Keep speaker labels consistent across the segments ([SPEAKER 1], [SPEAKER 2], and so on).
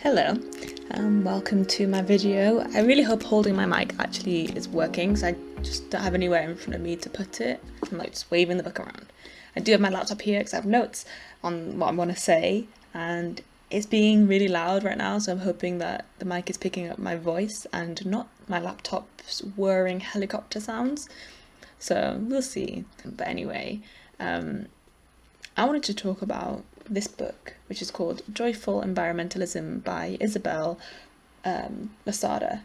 [SPEAKER 1] Hello, welcome to my video. I really hope holding my mic actually is working because I just don't have anywhere in front of me to put it. I'm like just waving the book around. I do have my laptop here because I have notes on what I want to say, and it's being really loud right now, so I'm hoping that the mic is picking up my voice and not my laptop's whirring helicopter sounds. So we'll see. But anyway, I wanted to talk about this book, which is called Joyful Environmentalism by Isabel Losada.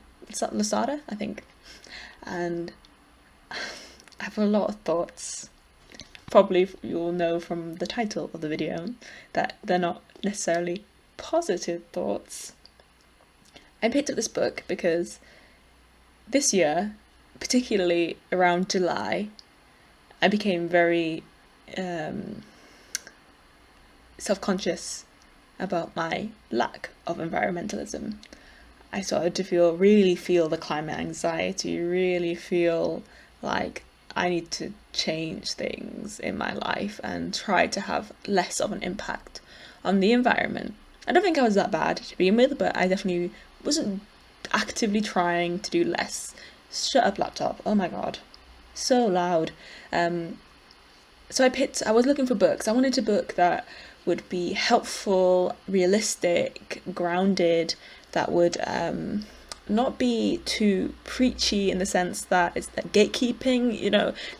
[SPEAKER 1] Losada, I think. And I have a lot of thoughts. Probably you'll know from the title of the video that they're not necessarily positive thoughts. I picked up this book because this year, particularly around July, I became very self-conscious about my lack of environmentalism. I started to really feel the climate anxiety, really feel like I need to change things in my life and try to have less of an impact on the environment. I don't think I was that bad to begin with, but I definitely wasn't actively trying to do less. Shut up, laptop. Oh my god. So loud. So I was looking for books. I wanted a book that would be helpful, realistic, grounded, that would not be too preachy in the sense that it's that gatekeeping,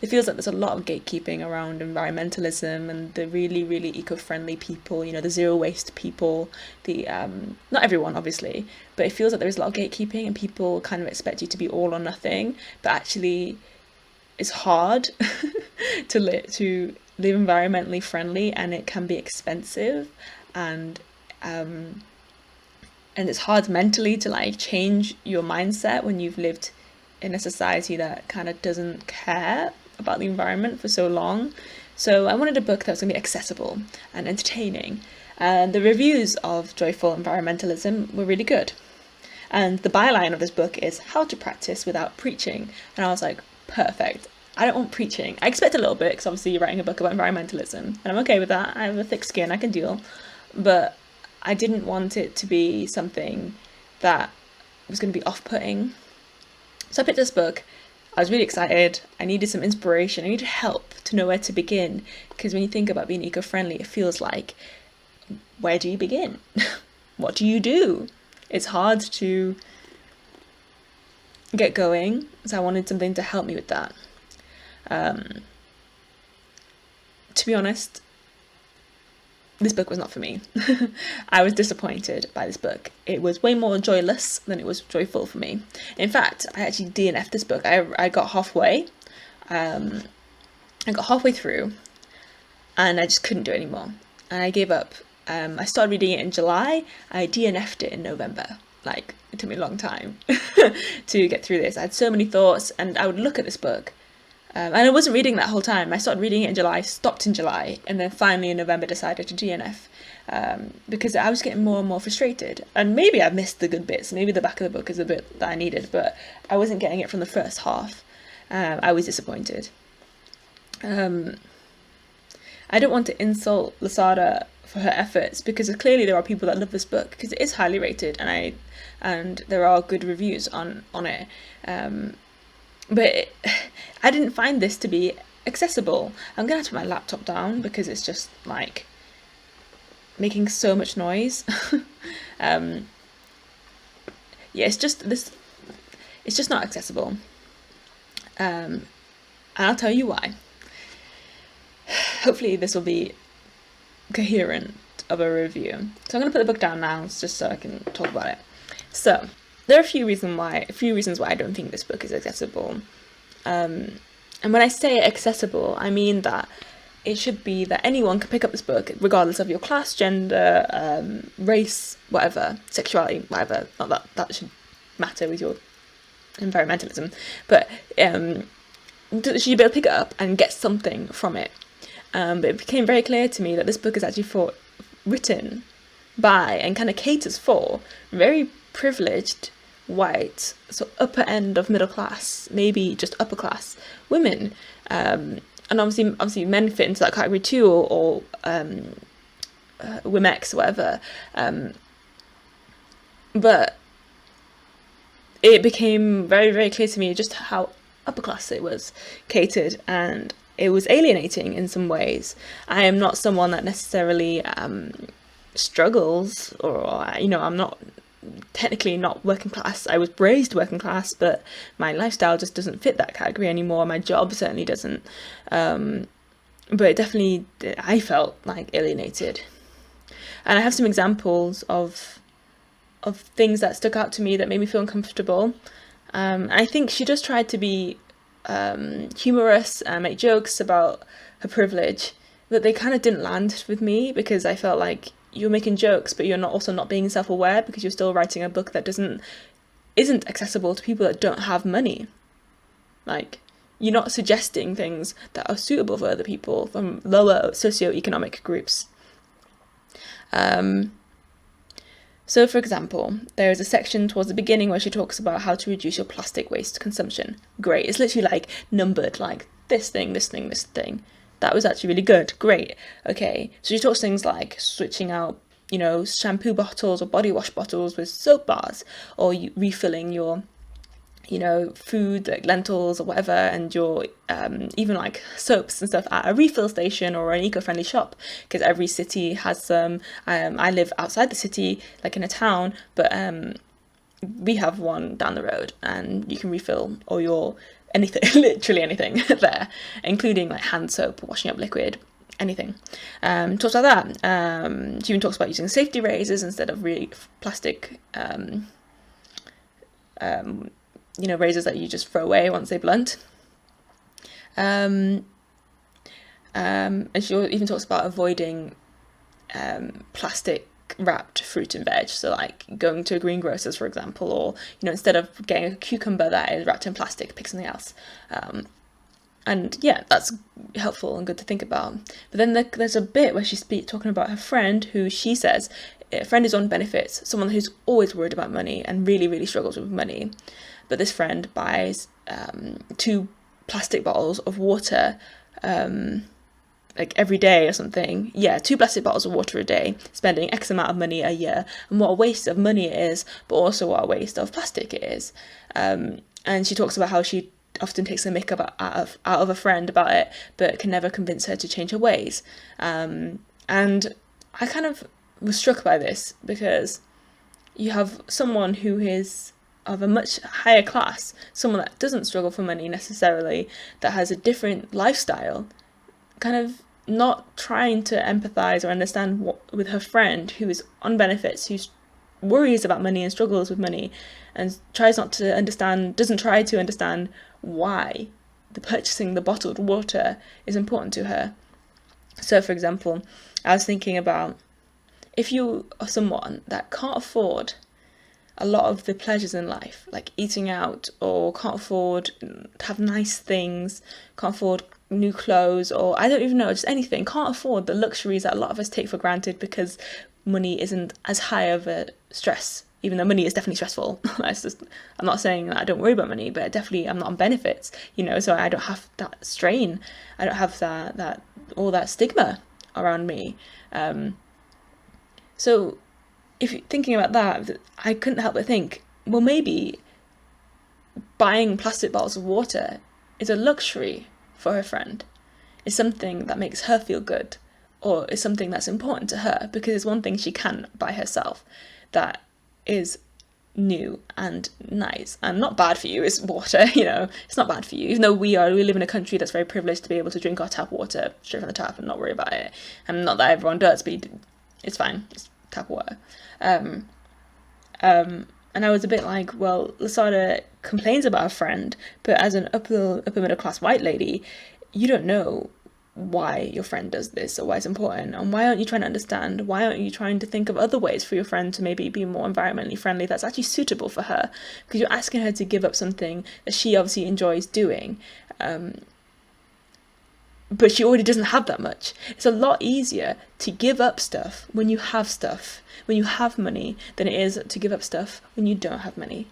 [SPEAKER 1] it feels like there's a lot of gatekeeping around environmentalism and the really, really eco-friendly people, the zero waste people, the not everyone obviously, but it feels like there's a lot of gatekeeping and people kind of expect you to be all or nothing, but actually it's hard to live environmentally friendly, and it can be expensive, and it's hard mentally to change your mindset when you've lived in a society that kind of doesn't care about the environment for so long. So I wanted a book that was going to be accessible and entertaining, and the reviews of Joyful Environmentalism were really good, and the byline of this book is how to practice without preaching, and I was like, perfect. I don't want preaching. I expect a little bit because obviously you're writing a book about environmentalism, and I'm okay with that. I have a thick skin, I can deal. But I didn't want it to be something that was going to be off-putting. So I picked this book. I was really excited. I needed some inspiration. I needed help to know where to begin. Because when you think about being eco-friendly, it feels like, where do you begin? What do you do? It's hard to get going. So I wanted something to help me with that. To be honest, this book was not for me. I was disappointed by this book. It was way more joyless than it was joyful for me. In fact, I actually DNF'd this book. I got halfway. I got halfway through, and I just couldn't do it anymore. And I gave up. I started reading it in July. I DNF'd it in November. It took me a long time to get through this. I had so many thoughts, and I would look at this book. And I wasn't reading that whole time. I started reading it in July, stopped in July, and then finally in November decided to DNF because I was getting more and more frustrated. And maybe I missed the good bits. Maybe the back of the book is a bit that I needed, but I wasn't getting it from the first half. I was disappointed. I don't want to insult Losada for her efforts because clearly there are people that love this book because it is highly rated and there are good reviews on it. But I didn't find this to be accessible. I'm going to have to put my laptop down because it's just making so much noise. It's just not accessible. And I'll tell you why. Hopefully this will be coherent of a review. So I'm going to put the book down now just so I can talk about it. So there are a few reasons why I don't think this book is accessible. And when I say accessible, I mean that it should be that anyone can pick up this book, regardless of your class, gender, race, whatever, sexuality, whatever. Not that should matter with your environmentalism, but you should be able to pick it up and get something from it. But it became very clear to me that this book is actually written by and kind of caters for very privileged, white, so upper end of middle class, maybe just upper class women, and obviously men fit into that category too, or womex, whatever. But it became very, very clear to me just how upper class it was catered, and it was alienating in some ways. I am not someone that necessarily struggles, or I'm not technically not working class. I was raised working class, but my lifestyle just doesn't fit that category anymore. My job certainly doesn't. But it definitely, I felt like alienated. And I have some examples of things that stuck out to me that made me feel uncomfortable. I think she just tried to be humorous and make jokes about her privilege, but they kind of didn't land with me, because I felt like you're making jokes, but you're not being self-aware, because you're still writing a book that isn't accessible to people that don't have money. Like, you're not suggesting things that are suitable for other people from lower socioeconomic groups. So, for example, there is a section towards the beginning where she talks about how to reduce your plastic waste consumption. Great. It's literally like numbered, like this thing, this thing, this thing. That was actually really good. Great. Okay. So she talks things like switching out, shampoo bottles or body wash bottles with soap bars, or refilling your food like lentils or whatever, and your even like soaps and stuff at a refill station or an eco-friendly shop, because every city has some. I live outside the city, like in a town, but we have one down the road, and you can refill all your anything, literally anything there, including like hand soap, washing up liquid, anything. Talks about that. She even talks about using safety razors instead of really plastic razors that you just throw away once they blunt. And she even talks about avoiding plastic wrapped fruit and veg. So like going to a greengrocer's, for example, or instead of getting a cucumber that is wrapped in plastic, pick something else. And yeah, that's helpful and good to think about. But then there's a bit where she's talking about her friend, who she says a friend is on benefits, someone who's always worried about money and really, really struggles with money. But this friend buys 2 plastic bottles of water like every day or something. Yeah, 2 plastic bottles of water a day, spending X amount of money a year. And what a waste of money it is, but also what a waste of plastic it is. And she talks about how she often takes the mick out of a friend about it, but can never convince her to change her ways. And I kind of was struck by this, because you have someone who is of a much higher class, someone that doesn't struggle for money necessarily, that has a different lifestyle, kind of not trying to empathize or understand with her friend who is on benefits, who worries about money and struggles with money, and doesn't try to understand why purchasing the bottled water is important to her. So, for example, I was thinking about, if you are someone that can't afford a lot of the pleasures in life, like eating out, or can't afford to have nice things, can't afford new clothes, or I don't even know, just anything, can't afford the luxuries that a lot of us take for granted because money isn't as high of a stress, even though money is definitely stressful. I'm not saying that I don't worry about money, but definitely I'm not on benefits, so I don't have that strain, I don't have that all that stigma around me. So if you're thinking about that, I couldn't help but think, well, maybe buying plastic bottles of water is a luxury for her friend. It's something that makes her feel good, or is something that's important to her, because it's one thing she can buy herself that is new and nice and not bad for you. It's water, it's not bad for you, even though we live in a country that's very privileged to be able to drink our tap water straight from the tap and not worry about it. And not that everyone does, but it's fine, it's tap water. And I was a bit like, well, Losada complains about her friend, but as an upper middle class white lady, you don't know why your friend does this or why it's important, and why aren't you trying to understand? Why aren't you trying to think of other ways for your friend to maybe be more environmentally friendly that's actually suitable for her? Because you're asking her to give up something that she obviously enjoys doing, but she already doesn't have that much. It's a lot easier to give up stuff when you have stuff, when you have money, than it is to give up stuff when you don't have money.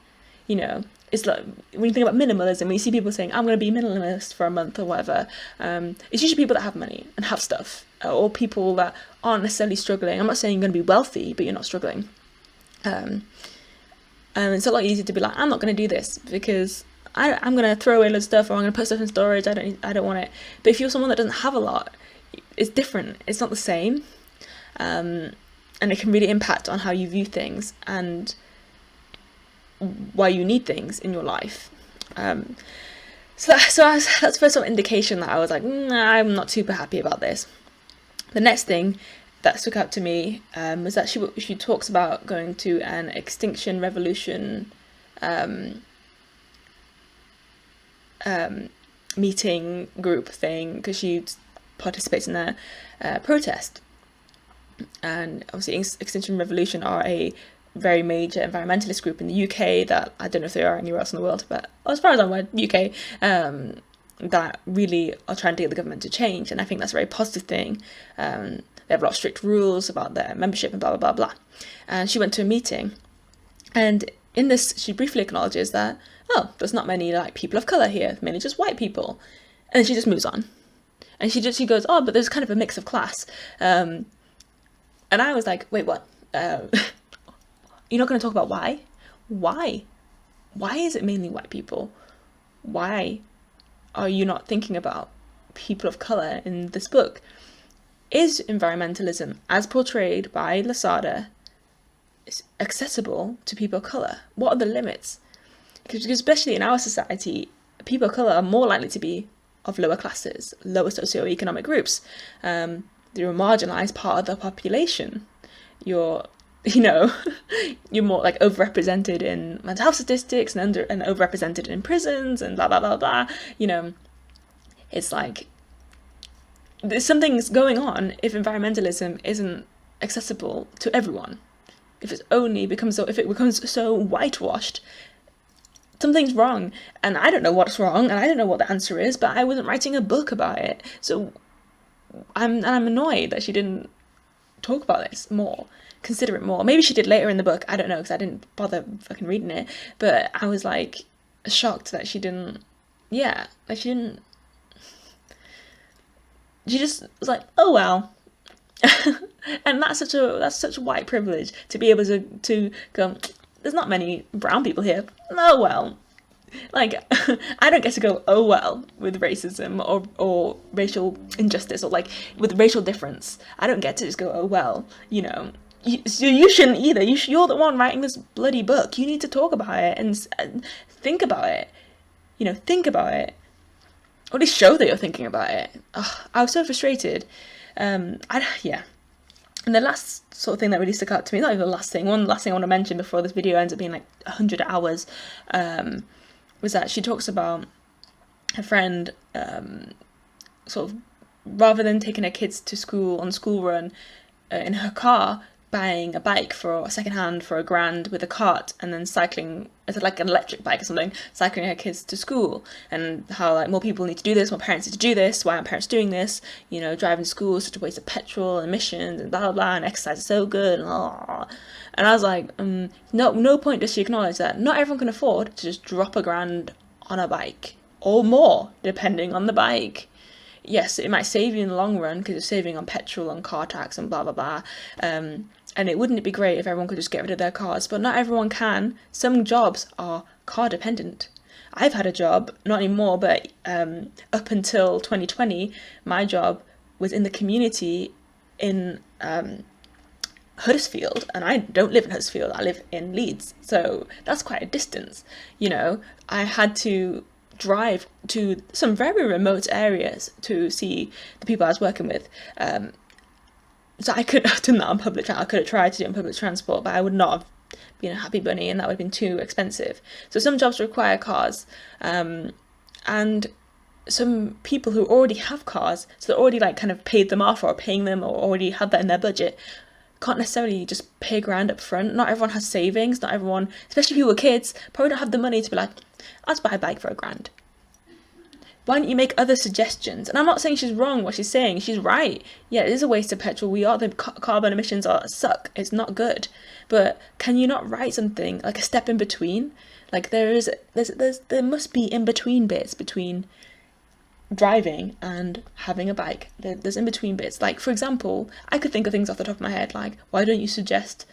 [SPEAKER 1] It's like, when you think about minimalism, when you see people saying, I'm going to be minimalist for a month or whatever, it's usually people that have money and have stuff, or people that aren't necessarily struggling. I'm not saying you're going to be wealthy, but you're not struggling. It's a lot easier to be like, I'm not going to do this because I'm going to throw away loads of stuff, or I'm going to put stuff in storage. I don't want it. But if you're someone that doesn't have a lot, it's different. It's not the same. And it can really impact on how you view things and why you need things in your life. So that's the first sort of indication that I was like, I'm not super happy about this. The next thing that stuck out to me was that she talks about going to an Extinction Revolution meeting group thing because she participates in a protest. And obviously Extinction Revolution are a very major environmentalist group in the UK that I don't know if they are anywhere else in the world, but as far as I'm aware, UK, that really are trying to get the government to change, and I think that's a very positive thing. They have a lot of strict rules about their membership and blah blah blah blah. And she went to a meeting, and in this she briefly acknowledges that, oh, there's not many like people of colour here, mainly just white people, and she just moves on. And she goes, oh, but there's kind of a mix of class, and I was like, wait, what? You're not going to talk about why? Why is it mainly white people? Why are you not thinking about people of colour in this book? Is environmentalism, as portrayed by Losada, accessible to people of colour? What are the limits? Because especially in our society, people of colour are more likely to be of lower classes, lower socioeconomic groups. They're a marginalised part of the population. You're more like overrepresented in mental health statistics and overrepresented in prisons and blah blah blah blah. It's like there's something's going on if environmentalism isn't accessible to everyone. If it becomes so whitewashed, something's wrong. And I don't know what's wrong, and I don't know what the answer is. But I wasn't writing a book about it, so I'm annoyed that she didn't talk about this more. Consider it more. Maybe she did later in the book, I don't know, because I didn't bother fucking reading it, but I was like shocked that she just was like, oh well. And that's such white privilege to be able to go, there's not many brown people here, oh well. Like, I don't get to go, oh well, with racism or racial injustice or like with racial difference. I don't get to just go, oh well, So you shouldn't either. You're the one writing this bloody book. You need to talk about it and think about it. Think about it. Or at least show that you're thinking about it. Ugh, I was so frustrated. Yeah. And the last sort of thing that really stuck out to me, not even the last thing, one last thing I want to mention before this video ends up being like 100 hours, was that she talks about her friend, sort of, rather than taking her kids to school on school run in her car, buying a bike for a secondhand for $1,000 with a cart, and then cycling, it's like an electric bike or something, cycling her kids to school, and how like more people need to do this, more parents need to do this, why aren't parents doing this, driving to school is such a waste of petrol and emissions and blah blah blah, and exercise is so good, and I was like, no point does she acknowledge that not everyone can afford to just drop $1,000 on a bike, or more, depending on the bike. Yes, it might save you in the long run because you're saving on petrol and car tax and blah blah blah. And wouldn't it be great if everyone could just get rid of their cars? But not everyone can. Some jobs are car dependent. I've had a job, not anymore, but up until 2020, my job was in the community in Huddersfield, and I don't live in Huddersfield, I live in Leeds, so that's quite a distance. I had to drive to some very remote areas to see the people I was working with. So I could have done that on public transport. I could have tried to do it on public transport, but I would not have been a happy bunny, and that would have been too expensive. So some jobs require cars, and some people who already have cars, so they already like kind of paid them off or are paying them or already had that in their budget, can't necessarily just pay $1,000 up front. Not everyone has savings. Not everyone, especially people with kids, probably don't have the money to be like, I'll just buy a bike for $1,000. Why don't you make other suggestions? And I'm not saying she's wrong what she's saying. She's right. Yeah, it is a waste of petrol. The carbon emissions suck. It's not good. But can you not write something like a step in between? Like there must be in between bits between driving and having a bike. There's in between bits. Like for example, I could think of things off the top of my head. Like why don't you suggest,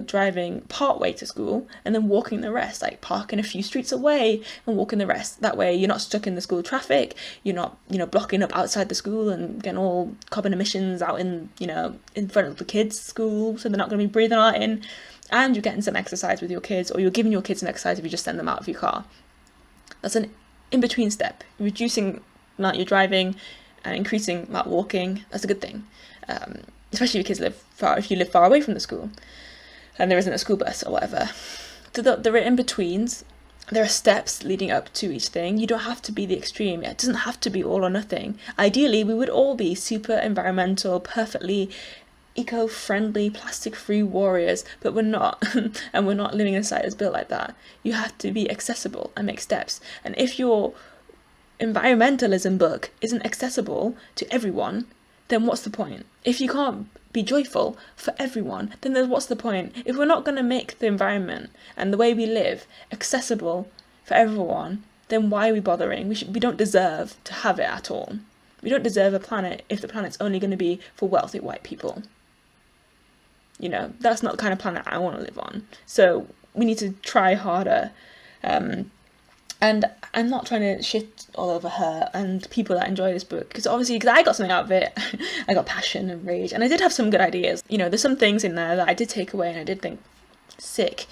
[SPEAKER 1] driving part way to school and then walking the rest, like parking a few streets away and walking the rest. That way you're not stuck in the school traffic, you're not, blocking up outside the school and getting all carbon emissions out in front of the kids' school, so they're not going to be breathing out in, and you're getting some exercise with your kids, or you're giving your kids some exercise if you just send them out of your car. That's an in-between step, reducing the amount you're driving and increasing the amount walking. That's a good thing, especially if your kids if you live far away from the school and there isn't a school bus or whatever. So there are in-betweens, there are steps leading up to each thing. You don't have to be the extreme. It doesn't have to be all or nothing. Ideally, we would all be super environmental, perfectly eco-friendly, plastic-free warriors, but we're not. And we're not living in a society that's built like that. You have to be accessible and make steps. And if your environmentalism book isn't accessible to everyone, then what's the point? If you can't be joyful for everyone, then what's the point? If we're not going to make the environment and the way we live accessible for everyone, then why are we bothering? We don't deserve to have it at all. We don't deserve a planet if the planet's only going to be for wealthy white people. That's not the kind of planet I want to live on. So we need to try harder. And I'm not trying to shit all over her and people that enjoy this book, because I got something out of it. I got passion and rage, and I did have some good ideas. There's some things in there that I did take away and I did think, sick,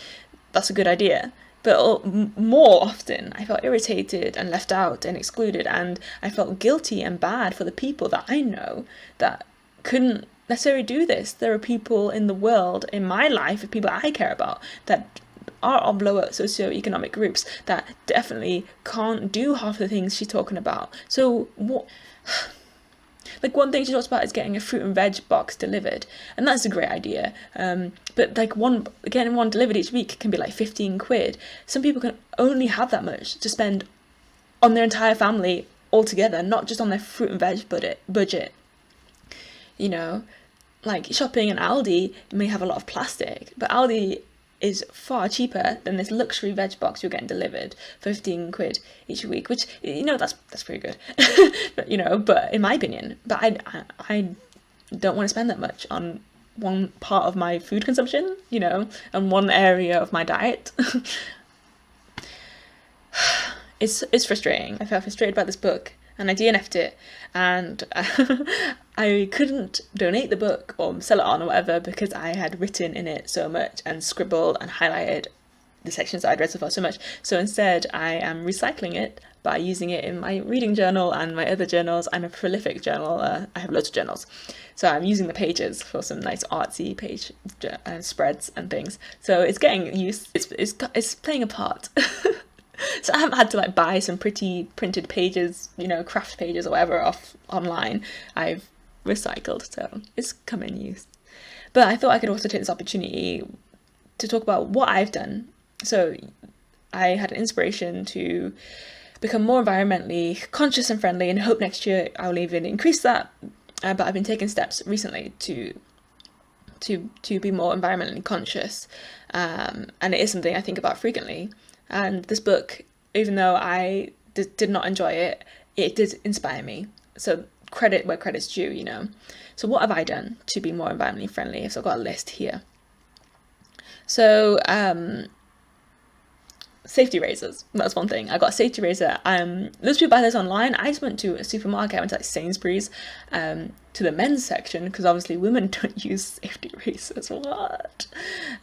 [SPEAKER 1] that's a good idea. But more often I felt irritated and left out and excluded, and I felt guilty and bad for the people that I know that couldn't necessarily do this. There are people in the world, in my life, people I care about, that are of lower socioeconomic groups that definitely can't do half the things she's talking about. So what? Like, one thing she talks about is getting a fruit and veg box delivered, and that's a great idea. But like getting one delivered each week can be like 15 quid. Some people can only have that much to spend on their entire family altogether, not just on their fruit and veg budget. Like shopping in Aldi may have a lot of plastic, but Aldi is far cheaper than this luxury veg box you're getting delivered for 15 quid each week, which, that's pretty good. But in my opinion, I don't want to spend that much on one part of my food consumption, and one area of my diet. It's frustrating. I felt frustrated about this book, and I DNF'd it, and I couldn't donate the book or sell it on or whatever because I had written in it so much and scribbled and highlighted the sections I'd read so far so much. So instead I am recycling it by using it in my reading journal and my other journals. I'm a prolific journal. I have loads of journals. So I'm using the pages for some nice artsy page spreads and things. So it's getting used. It's playing a part. So I haven't had to buy some pretty printed pages, craft pages or whatever off online. I've recycled, so it's come in use. But I thought I could also take this opportunity to talk about what I've done. So I had an inspiration to become more environmentally conscious and friendly, and hope next year I'll even increase that. But I've been taking steps recently to be more environmentally conscious, and it is something I think about frequently. And this book, even though I did not enjoy it, it did inspire me. So credit where credit's due, So what have I done to be more environmentally friendly? So I've got a list here. So safety razors, that's one thing. I got a safety razor. Most people buy this online. I just went to a supermarket. I went to Sainsbury's, to the men's section, because obviously women don't use safety razors. What?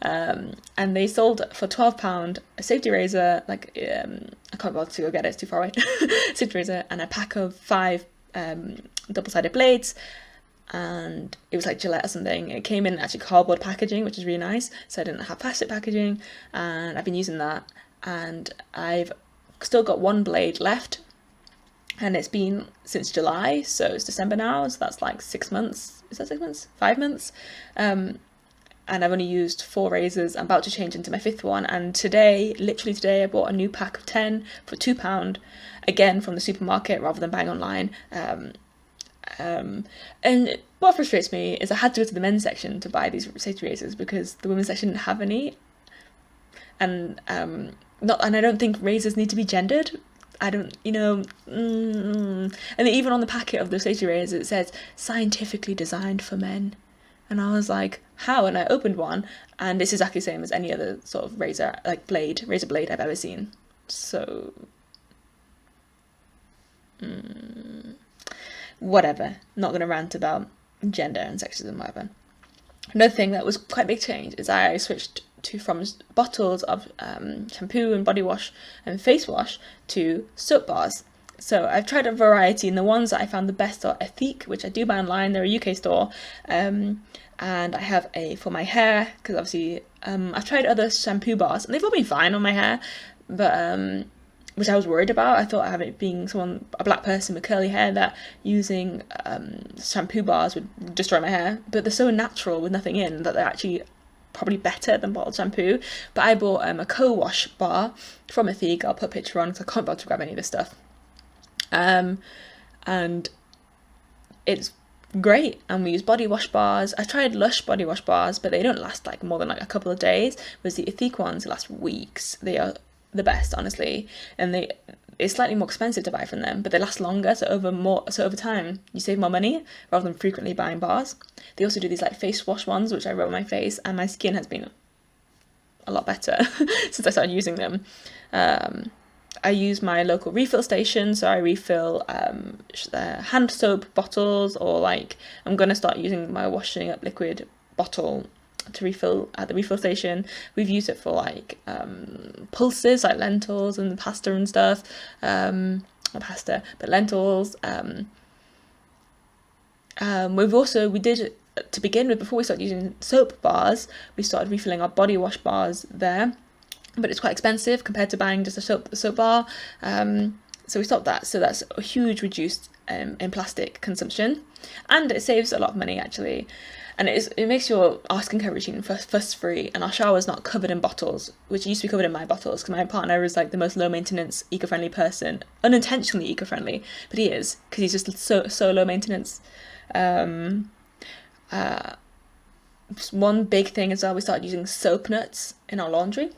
[SPEAKER 1] And they sold for £12 a safety razor. I can't bother to go get it, it's too far away. Safety razor and a pack of 5 double-sided blades, and it was like Gillette or something. It came in actually cardboard packaging, which is really nice, so I didn't have plastic packaging, and I've been using that. And I've still got one blade left, and it's been since July, so it's December now, so that's like 6 months. Is that 6 months? 5 months? And I've only used 4 razors. I'm about to change into my 5th one, and literally today, I bought a new pack of 10 for £2, again from the supermarket rather than buying online. And what frustrates me is I had to go to the men's section to buy these safety razors because the women's section didn't have any. And I don't think razors need to be gendered. I don't, and even on the packet of the safety razors it says scientifically designed for men. And I was like, how? And I opened one, and it's exactly the same as any other sort of razor blade I've ever seen. So whatever, not going to rant about gender and sexism, whatever. Another thing that was quite a big change is I switched from bottles of shampoo and body wash and face wash to soap bars. So I've tried a variety, and the ones that I found the best are Ethique, which I do buy online. They're a UK store, and I have a for my hair, because obviously I've tried other shampoo bars and they've all been fine on my hair, but which I was worried about. I thought, having being a black person with curly hair, that using shampoo bars would destroy my hair, but they're so natural with nothing in that they're actually probably better than bottled shampoo. But I bought a co-wash bar from Ethique. I'll put a picture on because I can't bother to grab any of this stuff. And it's great. And we use body wash bars. I tried Lush body wash bars, but they don't last like more than like a couple of days, whereas the Ethique ones last weeks. They are the best, honestly, and it's slightly more expensive to buy from them, but they last longer, so over time you save more money rather than frequently buying bars. They also do these like face wash ones, which I rub on my face, and my skin has been a lot better since I started using them. I use my local refill station, so I refill hand soap bottles, or like I'm gonna start using my washing up liquid bottle to refill at the refill station. We've used it for like pulses, like lentils and pasta and stuff. Not pasta, but lentils. We did, to begin with, before we started using soap bars, we started refilling our body wash bars there, but it's quite expensive compared to buying just a soap bar. So we stopped that. So that's a huge reduced in plastic consumption, and it saves a lot of money actually. And it makes your skincare routine fuss free, and our shower's not covered in bottles, which used to be covered in my bottles, because my partner is like the most low maintenance, eco-friendly person, unintentionally eco-friendly, but he is, because he's just so low maintenance. One big thing as well, we started using soap nuts in our laundry.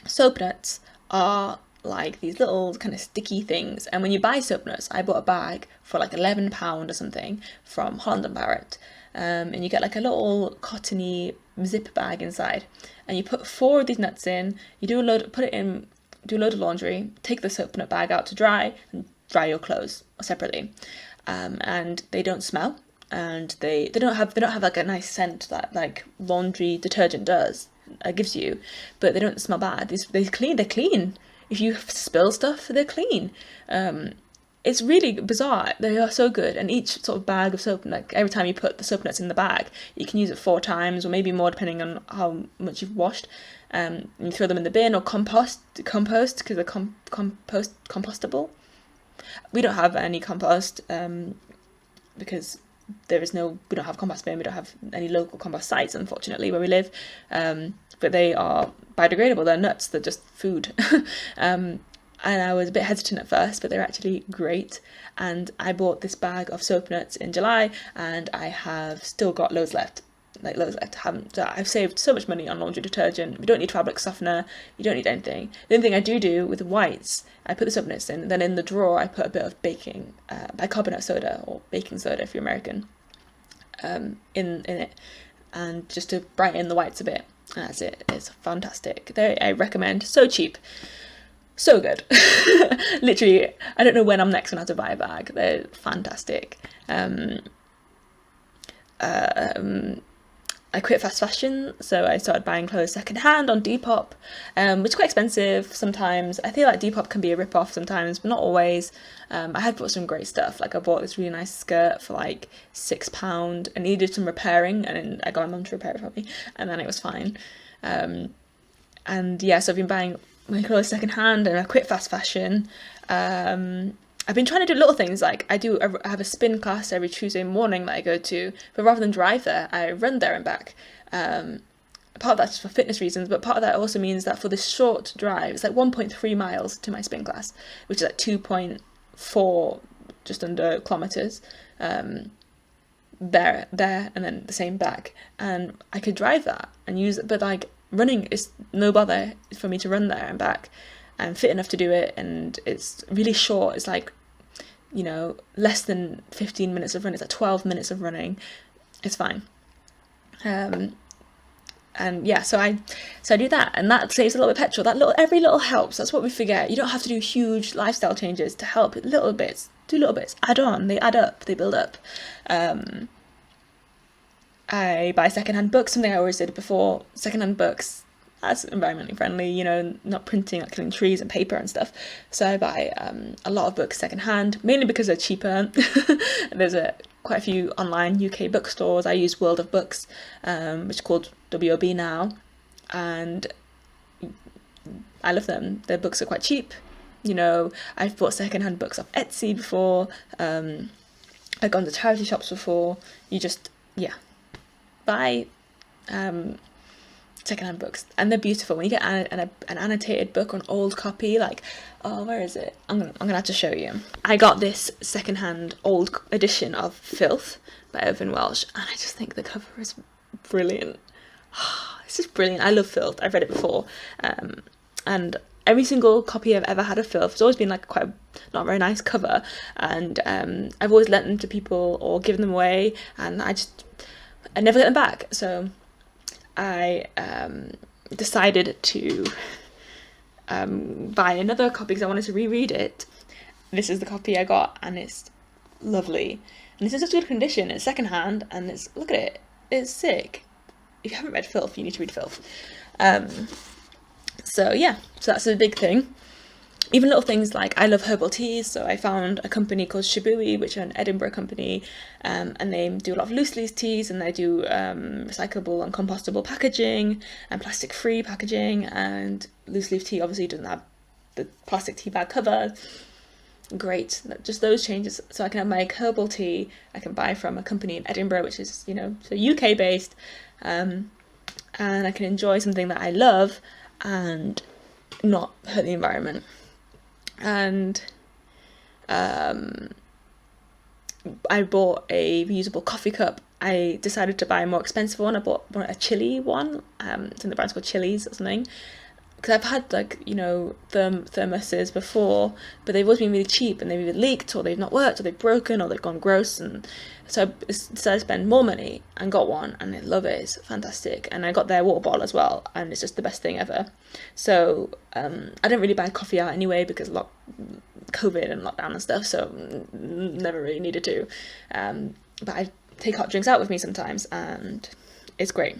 [SPEAKER 1] Soap nuts are like these little kind of sticky things, and when you buy soap nuts, I bought a bag for like £11 or something from Holland & Barrett. And you get like a little cottony zip bag inside, and you put 4 of these nuts in, you do a load of laundry, take the soap nut bag out to dry, and dry your clothes separately. And they don't smell, and they don't have like a nice scent that like laundry detergent gives you, but they don't smell bad. They're clean. If you spill stuff, they're clean. It's really bizarre. They are so good, and each sort of bag of soap, like every time you put the soap nuts in the bag, you can use it 4 times or maybe more depending on how much you've washed. You throw them in the bin or compost because they're compostable. We don't have any compost because we don't have compost bin. We don't have any local compost sites, unfortunately, where we live. But they are biodegradable. They're nuts. They're just food. And I was a bit hesitant at first, but they're actually great. And I bought this bag of soap nuts in July, and I have still got loads left. I've saved so much money on laundry detergent. We don't need fabric softener. You don't need anything. The only thing I do with whites, I put the soap nuts in, and then in the drawer I put a bit of bicarbonate soda, or baking soda if you're American, in it, and just to brighten the whites a bit. And that's it. It's fantastic. I recommend. So cheap. So good. Literally, I don't know when I'm next going to have to buy a bag. They're fantastic. I quit fast fashion, so I started buying clothes secondhand on Depop, which is quite expensive sometimes. I feel like Depop can be a rip-off sometimes, but not always. I had bought some great stuff. Like I bought this really nice skirt for like £6. I needed some repairing, and then I got my mum to repair it for me, and then it was fine. And yeah, so I've been buying my clothes secondhand, and I quit fast fashion. I've been trying to do little things, like I have a spin class every Tuesday morning that I go to, but rather than drive there, I run there and back. Part of that's for fitness reasons, but part of that also means that for this short drive, it's like 1.3 miles to my spin class, which is like 2.4, just under kilometres, there, and then the same back. And I could drive that and use it, but like running is no bother for me to run there and back. I'm fit enough to do it, and it's really short. It's like, less than 15 minutes of running. It's like 12 minutes of running. It's fine. And yeah, so I do that, and that saves a little bit of petrol. Every little helps. That's what we forget. You don't have to do huge lifestyle changes to help. Little bits, do little bits, add on. They add up. They build up. I buy secondhand books. Something I always did before. Secondhand books. That's environmentally friendly. You know, not printing, like killing trees and paper and stuff. So I buy a lot of books secondhand, mainly because they're cheaper. There's quite a few online UK bookstores. I use World of Books, which is called WOB now, and I love them. Their books are quite cheap. You know, I've bought secondhand books off Etsy before. I've gone to charity shops before. You just, yeah, buy secondhand books, and they're beautiful. When you get an annotated book on old copy, like, oh, where is it? I'm gonna have to show you. I got this secondhand old edition of Filth by Irvine Welsh, and I just think the cover is brilliant. It's just brilliant. I love Filth. I've read it before, and every single copy I've ever had of Filth has always been like quite not very nice cover, and I've always lent them to people or given them away, and I never get them back. So I decided to buy another copy because I wanted to reread it. This is the copy I got, and it's lovely, and it's in such good condition. It's secondhand, and look at it, it's sick. If you haven't read Filth, you need to read Filth. So yeah, so that's a big thing. Even little things like I love herbal teas, so I found a company called Shibui, which are an Edinburgh company, and they do a lot of loose leaf teas, and they do recyclable and compostable packaging and plastic-free packaging, and loose leaf tea obviously doesn't have the plastic tea bag cover. Great, just those changes. So I can have my herbal tea I can buy from a company in Edinburgh, which is, you know, so UK based, and I can enjoy something that I love and not hurt the environment. And I bought a reusable coffee cup. I decided to buy a more expensive one. I bought a Chili one. I think the brand's called Chili's or something. Because I've had, like, you know, thermoses before, but they've always been really cheap, and they've either leaked, or they've not worked, or they've broken, or they've gone gross. And so I decided to spend more money and got one, and I love it. It's fantastic. And I got their water bottle as well, and it's just the best thing ever. So I don't really buy coffee out anyway because of COVID and lockdown and stuff, so never really needed to. But I take hot drinks out with me sometimes, and it's great.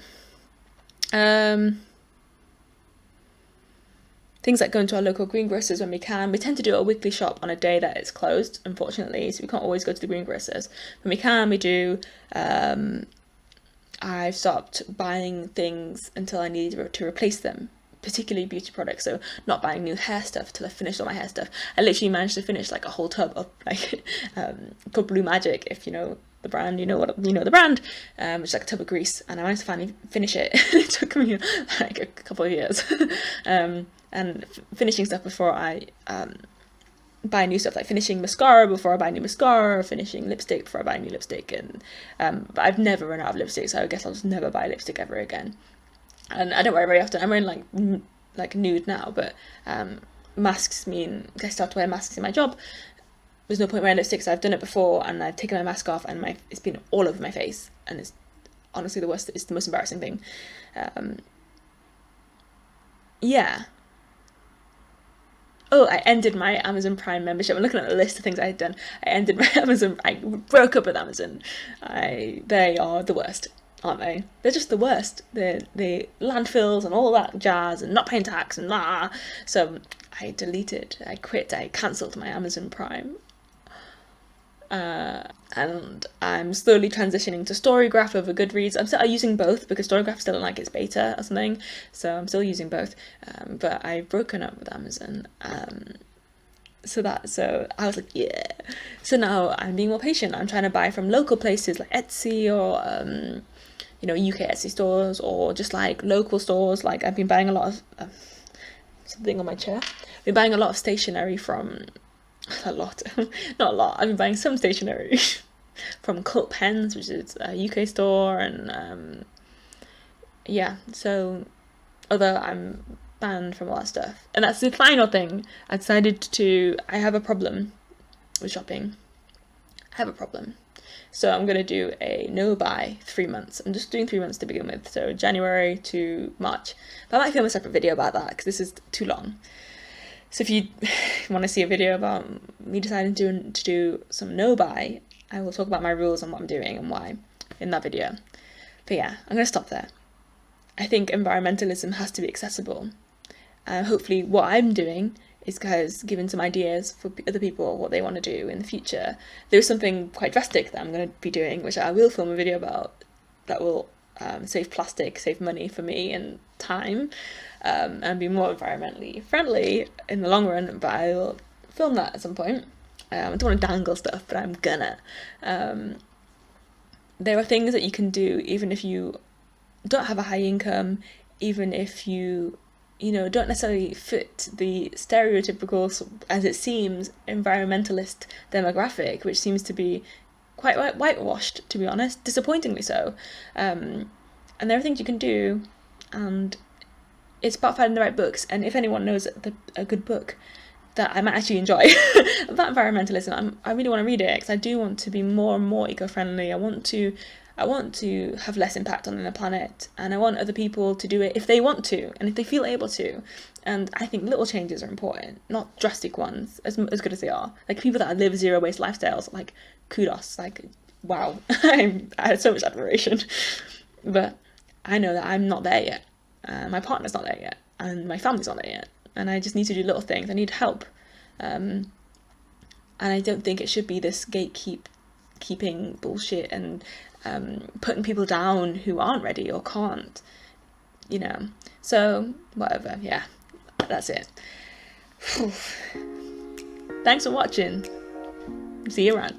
[SPEAKER 1] Things like going to our local greengrocers when we can. We tend to do a weekly shop on a day that it's closed, unfortunately, so we can't always go to the greengrocers. When we can, we do. I've stopped buying things until I need to replace them, particularly beauty products, so not buying new hair stuff till I finished all my hair stuff. I literally managed to finish like a whole tub of like called Blue Magic, if you know the brand, you know the brand, which is like a tub of grease, and I managed to finally finish it. It took me like a couple of years. And finishing stuff before I buy new stuff, like finishing mascara before I buy new mascara, or finishing lipstick before I buy new lipstick, and but I've never run out of lipstick, so I guess I'll just never buy lipstick ever again. And I don't wear it very often. I'm wearing like nude now, but masks mean I start to wear masks in my job. There's no point wearing lipstick, so I've done it before, and I've taken my mask off, and it's been all over my face, and it's honestly the worst. It's the most embarrassing thing. Yeah. Oh, I ended my Amazon Prime membership. I'm looking at the list of things I had done. I broke up with Amazon. They are the worst, aren't they? They're just the worst. The landfills and all that jazz, and not paying tax and blah. So I quit, I cancelled my Amazon Prime. And I'm slowly transitioning to Storygraph over Goodreads. I'm still using both because Storygraph still in like its beta or something, so I'm still using both. But I've broken up with Amazon. So I was like, yeah. So now I'm being more patient. I'm trying to buy from local places like Etsy or UK Etsy stores, or just like local stores. Like I've been buying a lot of something on my chair. I've been buying a lot of stationery from. A lot, not a lot. I've been buying some stationery from Cult Pens, which is a UK store, and yeah. So, although I'm banned from all that stuff, and that's the final thing. I have a problem with shopping. I have a problem. So I'm going to do a no buy 3 months. I'm just doing 3 months to begin with, so January to March. But I might film a separate video about that because this is too long. So if you want to see a video about me deciding to do some no buy, I will talk about my rules and what I'm doing and why in that video. But yeah, I'm going to stop there. I think environmentalism has to be accessible. Hopefully what I'm doing is giving some ideas for other people what they want to do in the future. There's something quite drastic that I'm going to be doing, which I will film a video about, that will save plastic, save money for me and time, and be more environmentally friendly in the long run, but I will film that at some point. I don't want to dangle stuff, but I'm gonna. There are things that you can do even if you don't have a high income, even if you don't necessarily fit the stereotypical, as it seems, environmentalist demographic, which seems to be quite whitewashed, to be honest, disappointingly so. And there are things you can do, and it's about finding the right books. And if anyone knows a good book that I might actually enjoy about environmentalism, I really want to read it, because I do want to be more and more eco-friendly. I want to have less impact on the planet, and I want other people to do it if they want to and if they feel able to. And I think little changes are important, not drastic ones, as good as they are. Like, people that live zero waste lifestyles, like, kudos, like, wow. I had so much admiration. But I know that I'm not there yet. My partner's not there yet, and my family's not there yet, and I just need to do little things. I need help, and I don't think it should be this keeping bullshit and putting people down who aren't ready or can't, so whatever. Yeah, that's it. Thanks for watching. See you around.